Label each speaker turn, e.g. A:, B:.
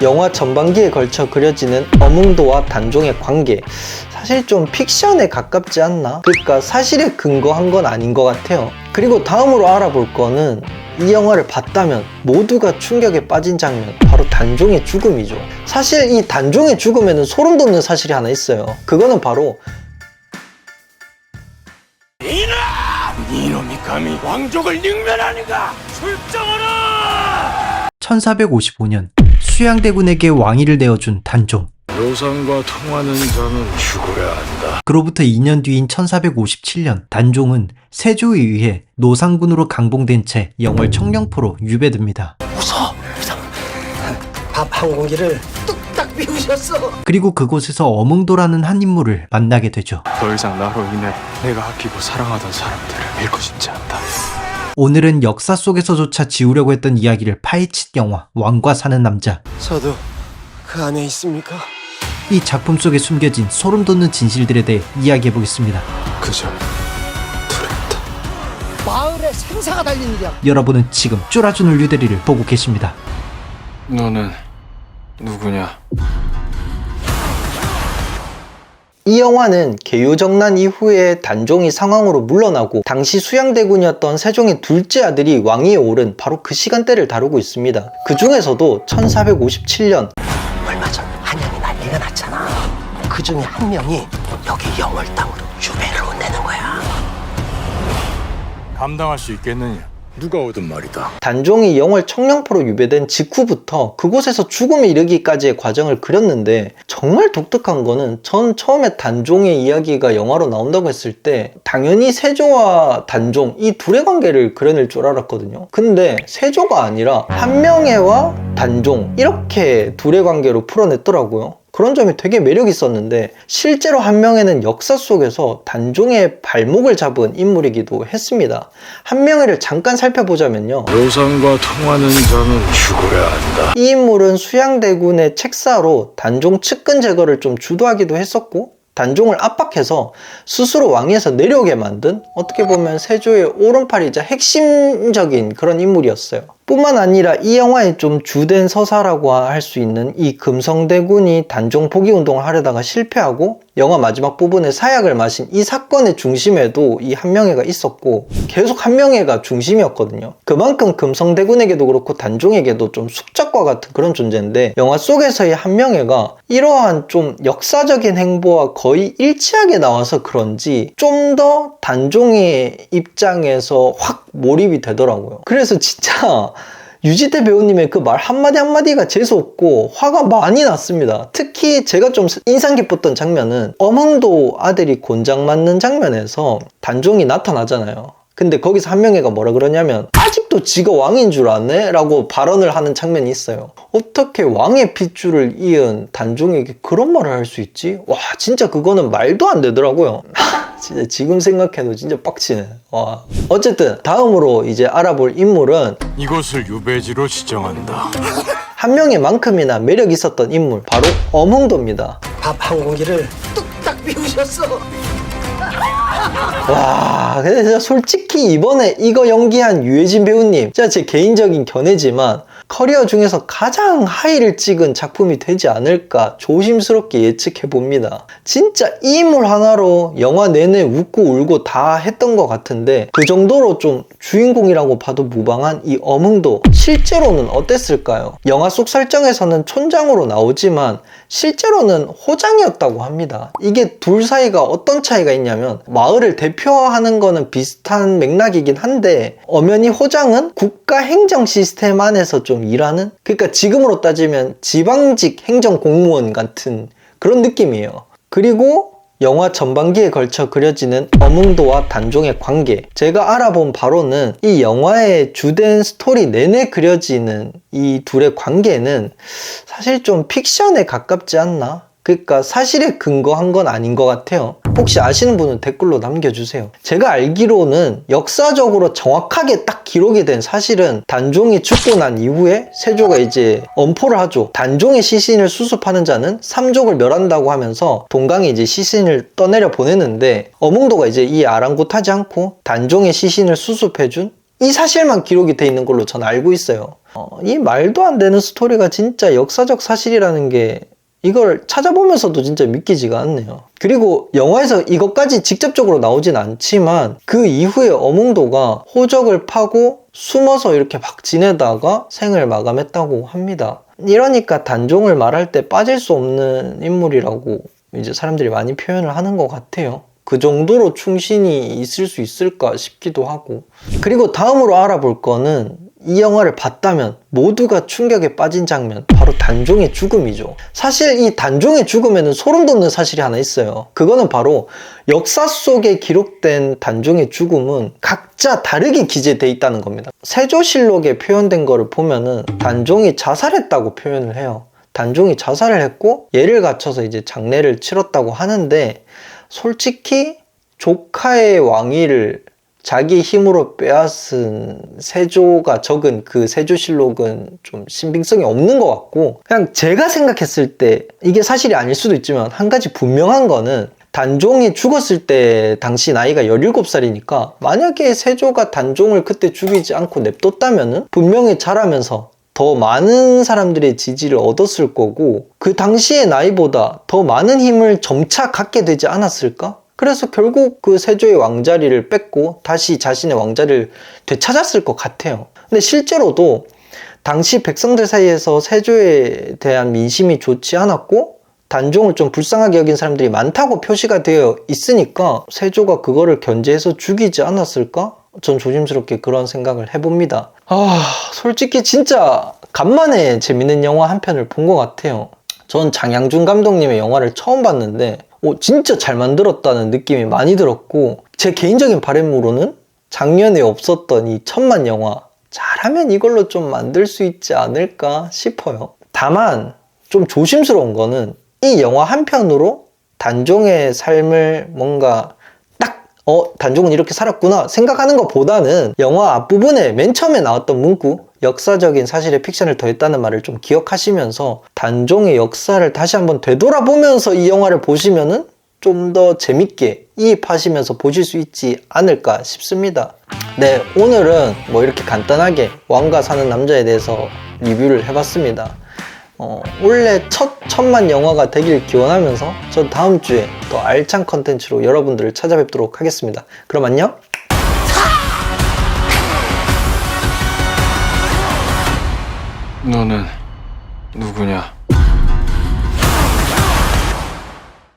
A: 영화 전반기에 걸쳐 그려지는 어몽도와 단종의 관계, 사실 좀 픽션에 가깝지 않나? 그러니까 사실에 근거한 건 아닌 것 같아요. 그리고 다음으로 알아볼 거는 이 영화를 봤다면 모두가 충격에 빠진 장면, 바로 단종의 죽음이죠. 사실 이 단종의 죽음에는 소름 돋는 사실이 하나 있어요. 그거는 바로
B: 이놈이 감히 왕족을 능멸하는가? 출정하라!
C: 1455년 수양대군에게 왕위를 내어준 단종.
B: 요상과 통하는 자는 죽어야 한다.
C: 그로부터 2년 뒤인 1457년 단종은 세조에 의해 노상군으로 강봉된 채 영월 청령포로 유배됩니다.
D: 웃어. 밥 한 공기를 뚝딱 비우셨어.
C: 그리고 그곳에서 어몽도라는 한 인물을 만나게 되죠.
E: 더 이상 나로 인해 내가 아끼고 사랑하던 사람들을 잃고 싶지 않다.
C: 오늘은 역사 속에서조차 지우려고 했던 이야기를 파헤친 영화 왕과 사는 남자.
D: 저도 그 안에 있습니까?
C: 이 작품 속에 숨겨진 소름 돋는 진실들에 대해 이야기해보겠습니다.
E: 그저 두렵다.
D: 마을에 생사가 달린 일이야.
C: 여러분은 지금 쫄아주는 류대리를 보고 계십니다.
E: 너는 누구냐?
A: 이 영화는 개요정난 이후에 단종이 상황으로 물러나고 당시 수양대군이었던 세종의 둘째 아들이 왕위에 오른 바로 그 시간대를 다루고 있습니다. 그 중에서도 1457년
D: 얼마 전 한양이 난리가 났잖아. 그 중에 한 명이 여기 영월 땅으로 유배를 온다는 거야.
B: 감당할 수 있겠느냐? 누가 오든 말이다.
A: 단종이 영월 청령포로 유배된 직후부터 그곳에서 죽음에 이르기까지의 과정을 그렸는데, 정말 독특한 거는 전 처음에 단종의 이야기가 영화로 나온다고 했을 때 당연히 세조와 단종 이 둘의 관계를 그려낼 줄 알았거든요. 근데 세조가 아니라 한명회와 단종 이렇게 둘의 관계로 풀어냈더라고요. 그런 점이 되게 매력 있었는데, 실제로 한명회는 역사 속에서 단종의 발목을 잡은 인물이기도 했습니다. 한명회를 잠깐 살펴보자면요,
B: 요상과 통하는 자는 죽어야 한다.
A: 이 인물은 수양대군의 책사로 단종 측근 제거를 좀 주도하기도 했었고, 단종을 압박해서 스스로 왕위에서 내려오게 만든, 어떻게 보면 세조의 오른팔이자 핵심적인 그런 인물이었어요. 뿐만 아니라 이 영화의 좀 주된 서사라고 할 수 있는 이 금성대군이 단종 포기 운동을 하려다가 실패하고 영화 마지막 부분에 사약을 마신 이 사건의 중심에도 이 한명회가 있었고, 계속 한명회가 중심이었거든요. 그만큼 금성대군에게도 그렇고 단종에게도 좀 숙적과 같은 그런 존재인데, 영화 속에서의 한명회가 이러한 좀 역사적인 행보와 거의 일치하게 나와서 그런지 좀 더 단종의 입장에서 확 몰입이 되더라고요. 그래서 진짜 유지태 배우님의 그 말 한마디 한마디가 재수없고 화가 많이 났습니다. 특히 제가 좀 인상 깊었던 장면은 어몽도 아들이 곤장 맞는 장면에서 단종이 나타나잖아요. 근데 거기서 한명회가 뭐라 그러냐면, 아직도 지가 왕인 줄 아네? 라고 발언을 하는 장면이 있어요. 어떻게 왕의 핏줄을 이은 단종에게 그런 말을 할 수 있지? 와, 진짜 그거는 말도 안 되더라고요. 진짜 지금 생각해도 진짜 빡치네. 와. 어쨌든 다음으로 이제 알아볼 인물은
B: 이곳을 유배지로 지정한다.
A: 한명회만큼이나 매력 있었던 인물, 바로 어몽도입니다.
D: 밥 한 공기를 뚝딱 비우셨어.
A: 와, 근데 진짜 솔직히 이번에 이거 연기한 유해진 배우님, 진짜 제 개인적인 견해지만 커리어 중에서 가장 하이를 찍은 작품이 되지 않을까 조심스럽게 예측해봅니다. 진짜 이 인물 하나로 영화 내내 웃고 울고 다 했던 것 같은데, 그 정도로 좀 주인공이라고 봐도 무방한 이 어몽도, 실제로는 어땠을까요? 영화 속 설정에서는 촌장으로 나오지만 실제로는 호장이었다고 합니다. 이게 둘 사이가 어떤 차이가 있냐면, 마을을 대표하는 거는 비슷한 맥락이긴 한데, 엄연히 호장은 국가 행정 시스템 안에서 좀 일하는, 그러니까 지금으로 따지면 지방직 행정공무원 같은 그런 느낌이에요. 그리고 영화 전반기에 걸쳐 그려지는 어몽도와 단종의 관계, 제가 알아본 바로는 이 영화의 주된 스토리 내내 그려지는 이 둘의 관계는 사실 좀 픽션에 가깝지 않나? 그러니까 사실에 근거한 건 아닌 것 같아요. 혹시 아시는 분은 댓글로 남겨주세요. 제가 알기로는 역사적으로 정확하게 딱 기록이 된 사실은, 단종이 죽고 난 이후에 세조가 이제 엄포를 하죠. 단종의 시신을 수습하는 자는 삼족을 멸한다고 하면서 동강에 이제 시신을 떠내려 보내는데, 어몽도가 이제 이 아랑곳하지 않고 단종의 시신을 수습해준 이 사실만 기록이 돼 있는 걸로 전 알고 있어요. 이 말도 안 되는 스토리가 진짜 역사적 사실이라는 게 이걸 찾아보면서도 진짜 믿기지가 않네요. 그리고 영화에서 이것까지 직접적으로 나오진 않지만 그 이후에 어몽도가 호적을 파고 숨어서 이렇게 막 지내다가 생을 마감했다고 합니다. 이러니까 단종을 말할 때 빠질 수 없는 인물이라고 이제 사람들이 많이 표현을 하는 것 같아요. 그 정도로 충신이 있을 수 있을까 싶기도 하고. 그리고 다음으로 알아볼 거는 이 영화를 봤다면 모두가 충격에 빠진 장면, 바로 단종의 죽음이죠. 사실 이 단종의 죽음에는 소름 돋는 사실이 하나 있어요. 그거는 바로 역사 속에 기록된 단종의 죽음은 각자 다르게 기재되어 있다는 겁니다. 세조실록에 표현된 거를 보면은 단종이 자살했다고 표현을 해요. 단종이 자살을 했고 예를 갖춰서 이제 장례를 치렀다고 하는데, 솔직히 조카의 왕위를 자기 힘으로 빼앗은 세조가 적은 그 세조실록은 좀 신빙성이 없는 것 같고, 그냥 제가 생각했을 때 이게 사실이 아닐 수도 있지만 한 가지 분명한 거는 단종이 죽었을 때 당시 나이가 17살이니까 만약에 세조가 단종을 그때 죽이지 않고 냅뒀다면은 분명히 자라면서 더 많은 사람들의 지지를 얻었을 거고, 그 당시의 나이보다 더 많은 힘을 점차 갖게 되지 않았을까? 그래서 결국 그 세조의 왕자리를 뺏고 다시 자신의 왕자리를 되찾았을 것 같아요. 근데 실제로도 당시 백성들 사이에서 세조에 대한 민심이 좋지 않았고 단종을 좀 불쌍하게 여긴 사람들이 많다고 표시가 되어 있으니까 세조가 그거를 견제해서 죽이지 않았을까? 전 조심스럽게 그런 생각을 해봅니다. 솔직히 진짜 간만에 재밌는 영화 한 편을 본 것 같아요. 전 장양준 감독님의 영화를 처음 봤는데 진짜 잘 만들었다는 느낌이 많이 들었고, 제 개인적인 바람으로는 작년에 없었던 이 천만 영화, 잘하면 이걸로 좀 만들 수 있지 않을까 싶어요. 다만 좀 조심스러운 거는 이 영화 한 편으로 단종의 삶을 뭔가 딱 단종은 이렇게 살았구나 생각하는 것보다는 영화 앞부분에 맨 처음에 나왔던 문구, 역사적인 사실에 픽션을 더했다는 말을 좀 기억하시면서 단종의 역사를 다시 한번 되돌아보면서 이 영화를 보시면은 좀 더 재밌게 이입하시면서 보실 수 있지 않을까 싶습니다. 네, 오늘은 뭐 이렇게 간단하게 왕가 사는 남자에 대해서 리뷰를 해봤습니다. 원래 첫 천만 영화가 되길 기원하면서 전 다음 주에 더 알찬 컨텐츠로 여러분들을 찾아뵙도록 하겠습니다. 그럼 안녕!
E: 너는 누구냐?